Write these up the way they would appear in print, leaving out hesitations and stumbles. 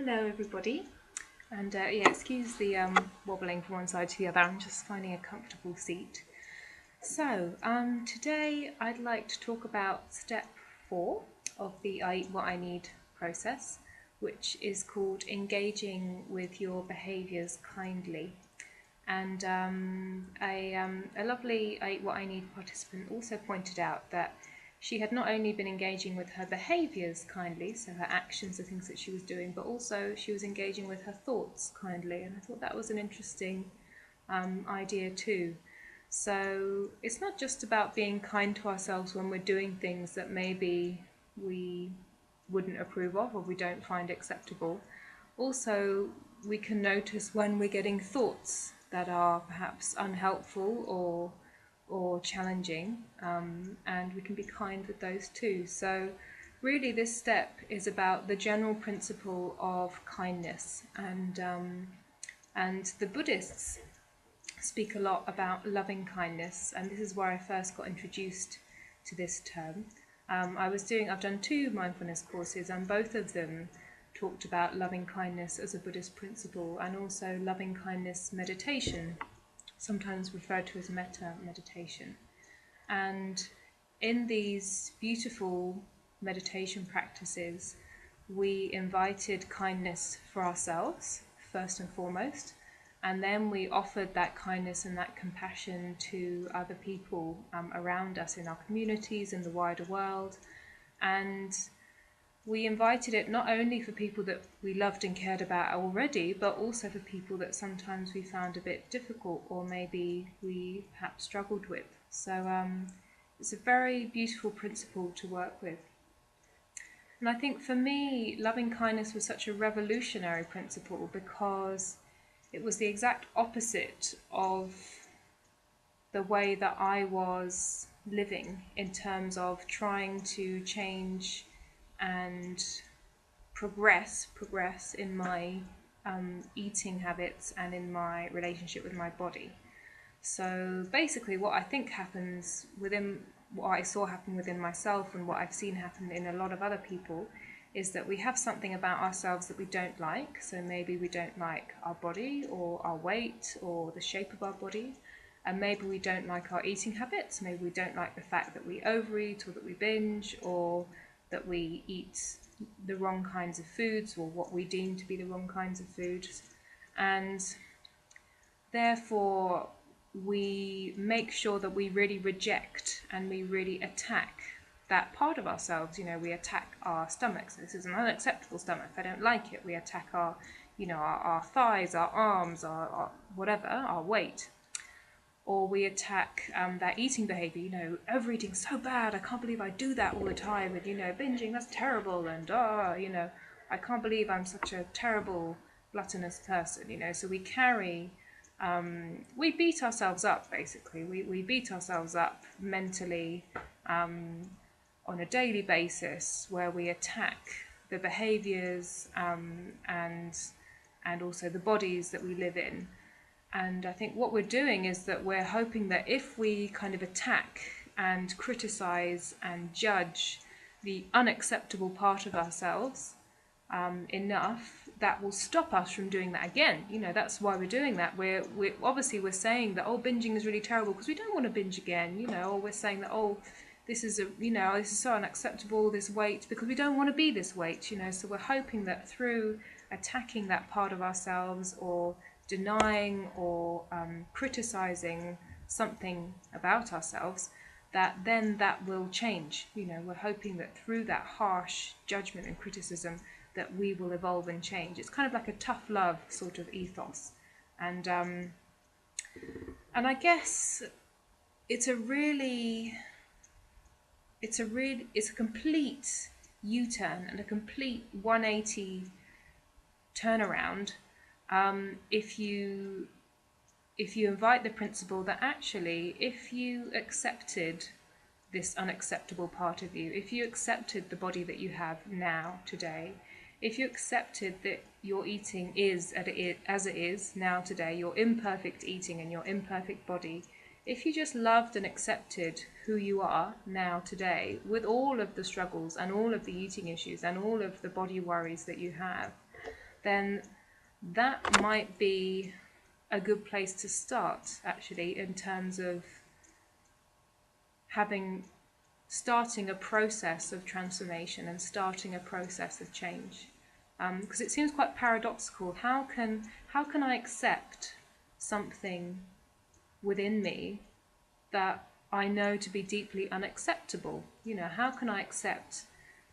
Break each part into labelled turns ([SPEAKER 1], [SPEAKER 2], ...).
[SPEAKER 1] Hello everybody, and excuse the wobbling from one side to the other. I'm just finding a comfortable seat. So today I'd like to talk about step 4 of the What I Need process, which is called engaging with your behaviours kindly. And a lovely What I Need participant also pointed out that she had not only been engaging with her behaviours kindly, so her actions, the things that she was doing, but also she was engaging with her thoughts kindly. And I thought that was an interesting idea too. So it's not just about being kind to ourselves when we're doing things that maybe we wouldn't approve of or we don't find acceptable. Also, we can notice when we're getting thoughts that are perhaps unhelpful or challenging, and we can be kind with those too. So really this step is about the general principle of kindness, and the Buddhists speak a lot about loving kindness, and this is where I first got introduced to this term. I've done 2 mindfulness courses, and both of them talked about loving kindness as a Buddhist principle, and also loving kindness meditation, sometimes referred to as metta meditation. And in these beautiful meditation practices, we invited kindness for ourselves, first and foremost, and then we offered that kindness and that compassion to other people around us in our communities, in the wider world. And we invited it not only for people that we loved and cared about already, but also for people that sometimes we found a bit difficult or maybe we perhaps struggled with. So it's a very beautiful principle to work with. And I think for me, loving kindness was such a revolutionary principle because it was the exact opposite of the way that I was living in terms of trying to change and progress in my eating habits and in my relationship with my body. So basically what I think happens within what I saw happen within myself and what I've seen happen in a lot of other people is that we have something about ourselves that we don't like. So maybe we don't like our body or our weight or the shape of our body, and maybe we don't like our eating habits. Maybe we don't like the fact that we overeat or that we binge or that we eat the wrong kinds of foods or what we deem to be the wrong kinds of foods. And therefore, we make sure that we really reject and we really attack that part of ourselves. We attack our stomachs. This is an unacceptable stomach. I don't like it. We attack our thighs, our arms, our whatever, our weight. Or we attack that eating behaviour, overeating so bad, I can't believe I do that all the time, and binging, that's terrible, and I can't believe I'm such a terrible gluttonous person, so we carry, we beat ourselves up basically, we beat ourselves up mentally on a daily basis, where we attack the behaviours and also the bodies that we live in. And I think what we're doing is that we're hoping that if we kind of attack and criticize and judge the unacceptable part of ourselves enough, that will stop us from doing that again. That's why we're doing that. We're saying that, binging is really terrible because we don't want to binge again, or we're saying that, this is so unacceptable, this weight, because we don't want to be this weight, So we're hoping that through attacking that part of ourselves or denying or criticizing something about ourselves, that will change. We're hoping that through that harsh judgment and criticism that we will evolve and change. It's kind of like a tough love sort of ethos, and I guess it's a complete U-turn and a complete 180 turnaround if you invite the principle that actually, if you accepted this unacceptable part of you, if you accepted the body that you have now, today, if you accepted that your eating is as it is now, today, your imperfect eating and your imperfect body, if you just loved and accepted who you are now, today, with all of the struggles and all of the eating issues and all of the body worries that you have, then that might be a good place to start, actually, in terms of starting a process of transformation and starting a process of change. Because it seems quite paradoxical. How can I accept something within me that I know to be deeply unacceptable? How can I accept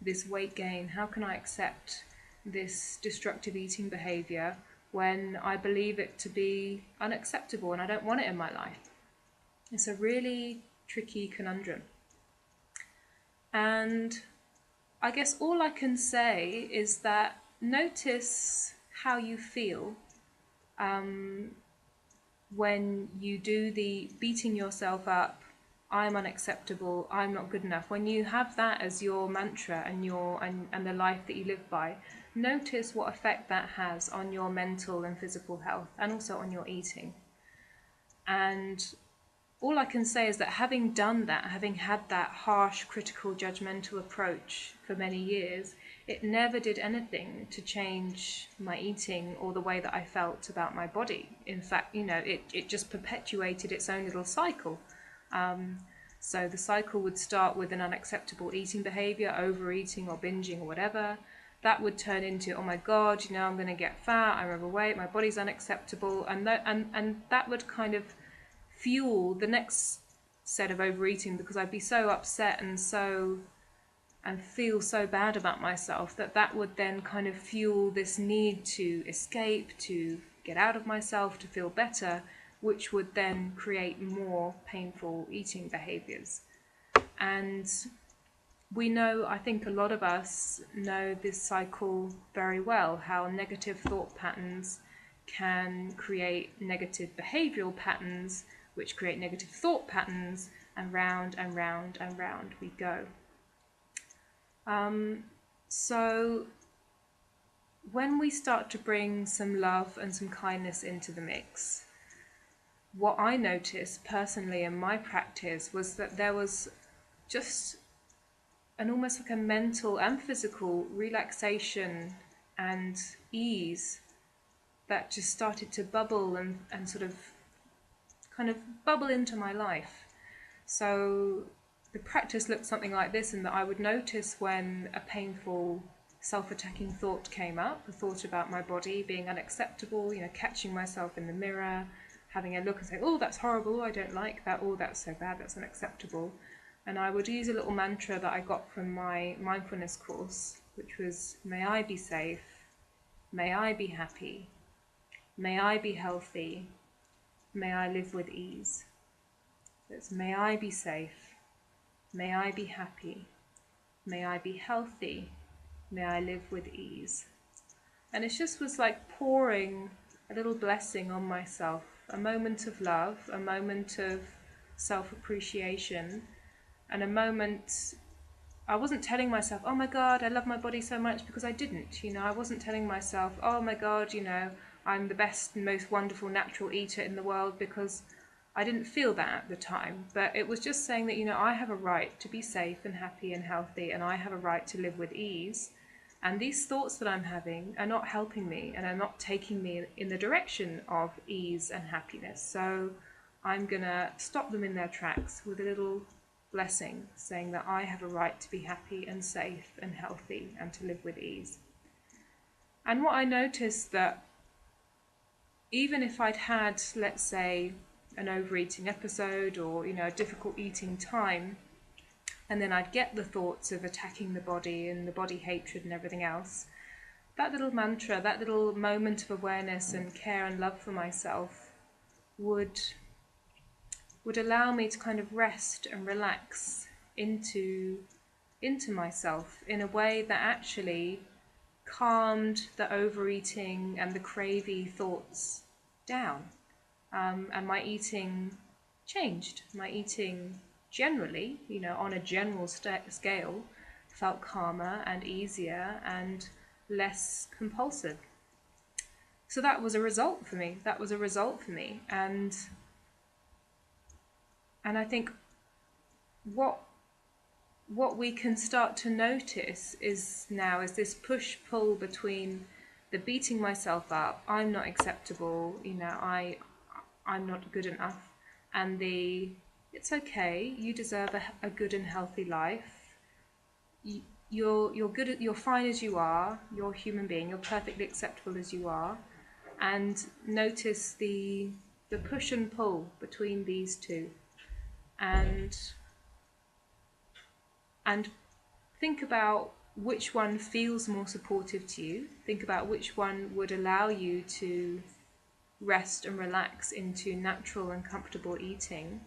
[SPEAKER 1] this weight gain? How can I accept this destructive eating behavior when I believe it to be unacceptable and I don't want it in my life? It's a really tricky conundrum. And I guess all I can say is that notice how you feel when you do the beating yourself up, I'm unacceptable, I'm not good enough. When you have that as your mantra and the life that you live by, notice what effect that has on your mental and physical health, and also on your eating. And all I can say is that having done that, having had that harsh, critical, judgmental approach for many years, it never did anything to change my eating or the way that I felt about my body. In fact, it just perpetuated its own little cycle. So the cycle would start with an unacceptable eating behavior, overeating or binging or whatever. That would turn into, oh my God, I'm going to get fat, I'm overweight, my body's unacceptable. And that would kind of fuel the next set of overeating, because I'd be so upset and feel so bad about myself that would then kind of fuel this need to escape, to get out of myself, to feel better, which would then create more painful eating behaviors. And we know, I think a lot of us know this cycle very well, how negative thought patterns can create negative behavioral patterns, which create negative thought patterns, and round and round and round we go. So when we start to bring some love and some kindness into the mix, what I noticed personally in my practice was that there was just almost like a mental and physical relaxation and ease that just started to bubble and sort of kind of bubble into my life. So the practice looked something like this, in that I would notice when a painful self-attacking thought came up, a thought about my body being unacceptable, catching myself in the mirror, having a look and say, oh, that's horrible, I don't like that, oh, that's so bad, that's unacceptable. And I would use a little mantra that I got from my mindfulness course, which was, may I be safe, may I be happy, may I be healthy, may I live with ease. It's may I be safe, may I be happy, may I be healthy, may I live with ease. And it just was like pouring a little blessing on myself, a moment of love, a moment of self-appreciation, and a moment, I wasn't telling myself, oh my God, I love my body so much, because I didn't. I wasn't telling myself, oh my God, I'm the best and most wonderful natural eater in the world, because I didn't feel that at the time. But it was just saying that, I have a right to be safe and happy and healthy, and I have a right to live with ease. And these thoughts that I'm having are not helping me and are not taking me in the direction of ease and happiness. So I'm going to stop them in their tracks with a little blessing, saying that I have a right to be happy and safe and healthy and to live with ease. And what I noticed, that even if I'd had, let's say, an overeating episode or, a difficult eating time, and then I'd get the thoughts of attacking the body and the body hatred and everything else, that little mantra, that little moment of awareness and care and love for myself would allow me to kind of rest and relax into myself in a way that actually calmed the overeating and the cravey thoughts down. And my eating changed. My eating generally, on a general scale, felt calmer and easier and less compulsive. So that was a result for me. And I think what we can start to notice is this push-pull between the beating myself up, I'm not acceptable, I'm not good enough, and the it's okay, you deserve a good and healthy life. You're good you're fine as you are, you're a human being, you're perfectly acceptable as you are. And notice the push and pull between these two, and think about which one feels more supportive to you. Think about which one would allow you to rest and relax into natural and comfortable eating,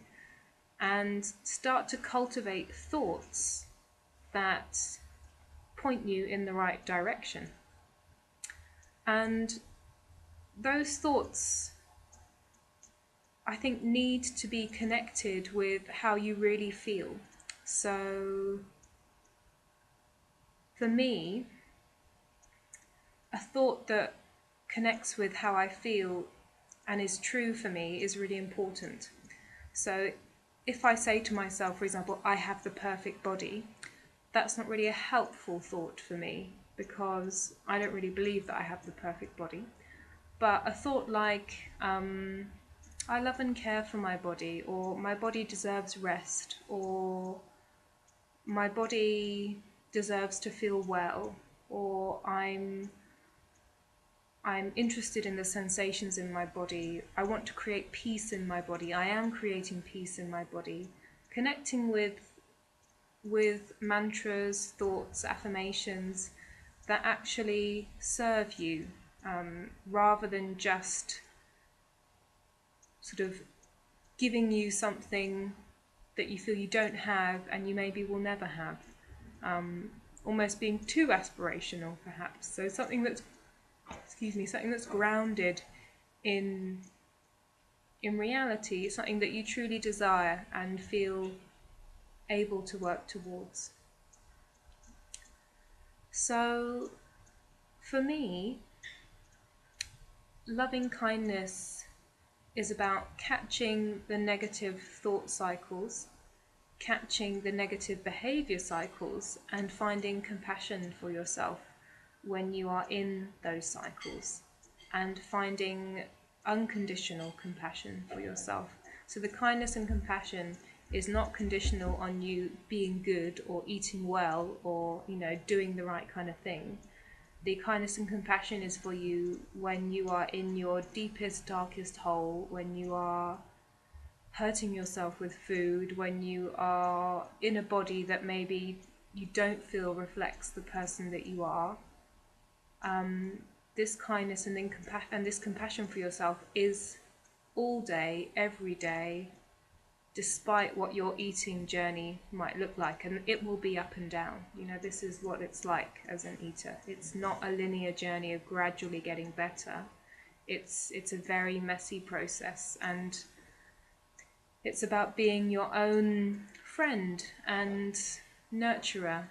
[SPEAKER 1] and start to cultivate thoughts that point you in the right direction. And those thoughts, I think, need to be connected with how you really feel. So for me, a thought that connects with how I feel and is true for me is really important. So if I say to myself, for example, I have the perfect body, that's not really a helpful thought for me, because I don't really believe that I have the perfect body. But a thought like, I love and care for my body, or my body deserves rest, or my body deserves to feel well, or I'm interested in the sensations in my body, I want to create peace in my body, I am creating peace in my body. Connecting with mantras, thoughts, affirmations that actually serve you, rather than just sort of giving you something that you feel you don't have and you maybe will never have. Almost being too aspirational, perhaps. So something that's grounded in reality, something that you truly desire and feel able to work towards. So for me, loving kindness is about catching the negative thought cycles, catching the negative behaviour cycles, and finding compassion for yourself when you are in those cycles, and finding unconditional compassion for yourself. So the kindness and compassion is not conditional on you being good or eating well or doing the right kind of thing. The kindness and compassion is for you when you are in your deepest, darkest hole, when you are hurting yourself with food, when you are in a body that maybe you don't feel reflects the person that you are. This kindness and this compassion for yourself is all day, every day, despite what your eating journey might look like. And it will be up and down. This is what it's like as an eater. It's not a linear journey of gradually getting better. It's a very messy process, and it's about being your own friend and nurturer.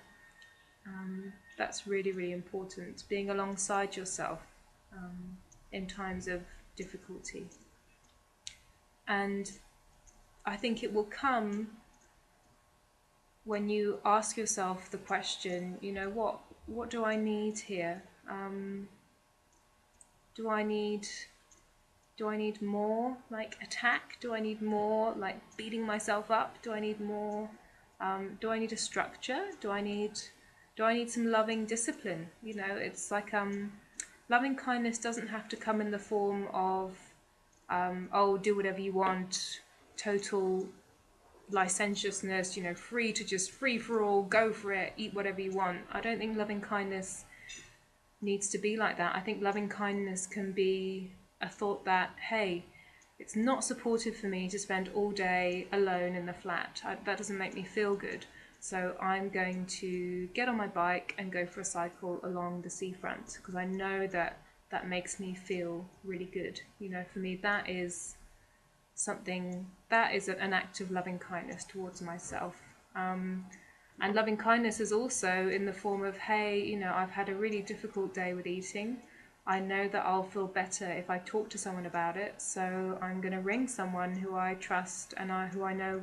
[SPEAKER 1] That's really, really important. Being alongside yourself in times of difficulty. And I think it will come when you ask yourself the question, what do I need here? Do I need more like attack? Do I need more like beating myself up? Do I need more? Do I need a structure? Do I need some loving discipline? It's like loving kindness doesn't have to come in the form of do whatever you want, total licentiousness, free for all, go for it, eat whatever you want. I don't think loving kindness needs to be like that. I think loving kindness can be a thought that, hey, it's not supportive for me to spend all day alone in the flat. That doesn't make me feel good. So I'm going to get on my bike and go for a cycle along the seafront, because I know that makes me feel really good. For me, that is an act of loving kindness towards myself. And loving kindness is also in the form of, hey, I've had a really difficult day with eating. I know that I'll feel better if I talk to someone about it, so I'm going to ring someone who I trust and who I know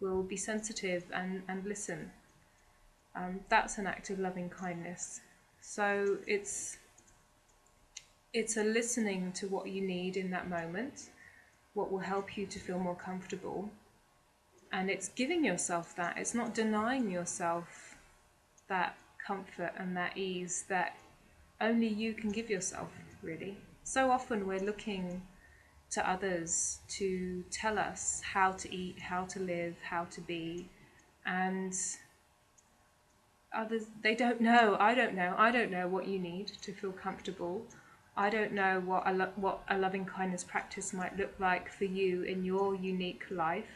[SPEAKER 1] will be sensitive and listen. That's an act of loving kindness. So it's it's a listening to what you need in that moment, what will help you to feel more comfortable. And it's giving yourself that. It's not denying yourself that comfort and that ease that only you can give yourself, really. So often we're looking to others to tell us how to eat, how to live, how to be, and others, they don't know. I don't know what you need to feel comfortable. I don't know what a loving kindness practice might look like for you in your unique life.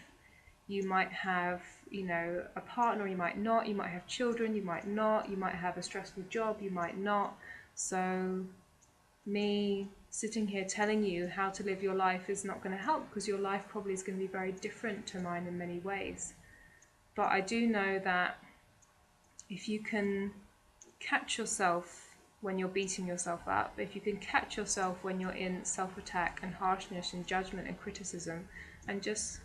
[SPEAKER 1] You might have, a partner, you might not. You might have children, you might not. You might have a stressful job, you might not. So me sitting here telling you how to live your life is not going to help, because your life probably is going to be very different to mine in many ways. But I do know that if you can catch yourself when you're beating yourself up, if you can catch yourself when you're in self-attack and harshness and judgment and criticism, and just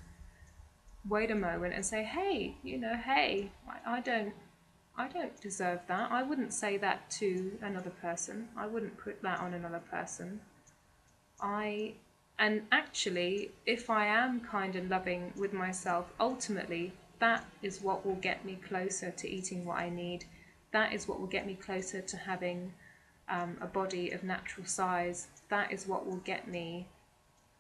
[SPEAKER 1] wait a moment and say, hey, hey, I don't deserve that. I wouldn't say that to another person. I wouldn't put that on another person. And actually, if I am kind and loving with myself, ultimately, that is what will get me closer to eating what I need. That is what will get me closer to having a body of natural size. That is what will get me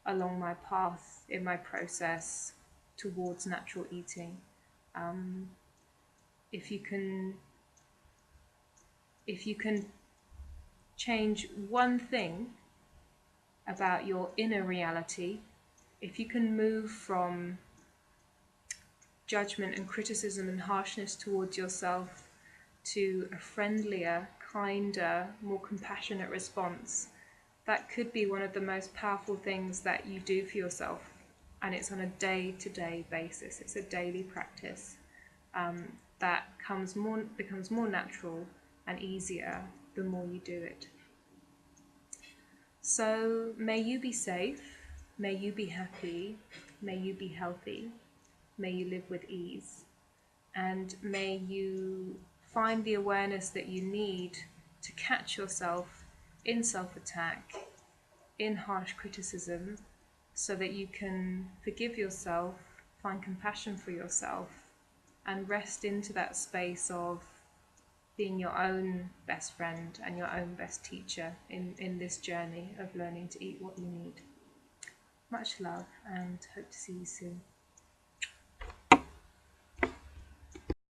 [SPEAKER 1] along my path in my process towards natural eating. If you can change one thing about your inner reality, if you can move from judgment and criticism and harshness towards yourself to a friendlier, kinder, more compassionate response, that could be one of the most powerful things that you do for yourself. And it's on a day-to-day basis. It's a daily practice that becomes more natural and easier the more you do it. So may you be safe, may you be happy, may you be healthy, may you live with ease, and may you find the awareness that you need to catch yourself in self-attack, in harsh criticism, so that you can forgive yourself, find compassion for yourself, and rest into that space of being your own best friend and your own best teacher in this journey of learning to eat what you need. Much love, and hope to see you soon.